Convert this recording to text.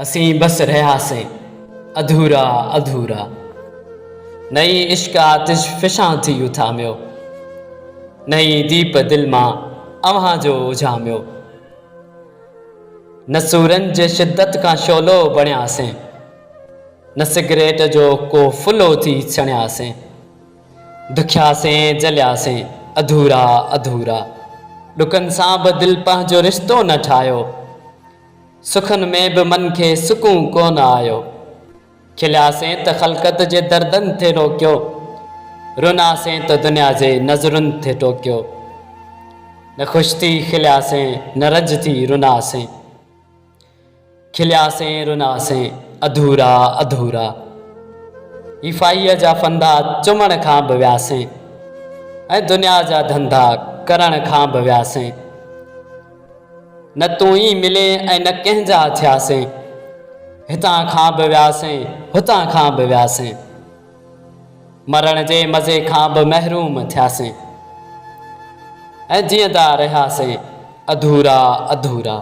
असीं बस रहियासीं अधूरा अधूरा। नई इश्क आतिश फिशां थी उथामियो, नई दीप दिल मां अव्हां जो उजामियो। न सूरन जे शिद्दत का शोलो बणियासीं, न सिगरेट जो को फुलो थी छणियासीं। दुखियासीं जलियासीं अधूरा अधूरा, ॾुकनि सां बि दिल पंहिंजो रिश्तो न ठाहियो। सुखनि में बि मन खे सुकून कोन आयो। खिलियासीं त ख़लक़त जे दर्दनि थे रोकियो, रुनासीं त दुनिया जे नज़रुनि थे टोकियो। न ख़ुशि थी खिलियासीं न रज थी रुनासीं, खिलियासीं रुनासीं अधूरा अधूरा। हिफ़ाईअ जा फंदा चुमण खां बि वियासीं, ऐं दुनिया जा धंधा करण खां बि वियासीं। न तूं ई मिले ऐं न कंहिंजा थियासीं, हितां खां बि वियासीं हुतां खां बि वियासीं। मरण जे मज़े खां बि महरूम थियासीं, ऐं जीअंदा रहियासीं अधूरा अधूरा।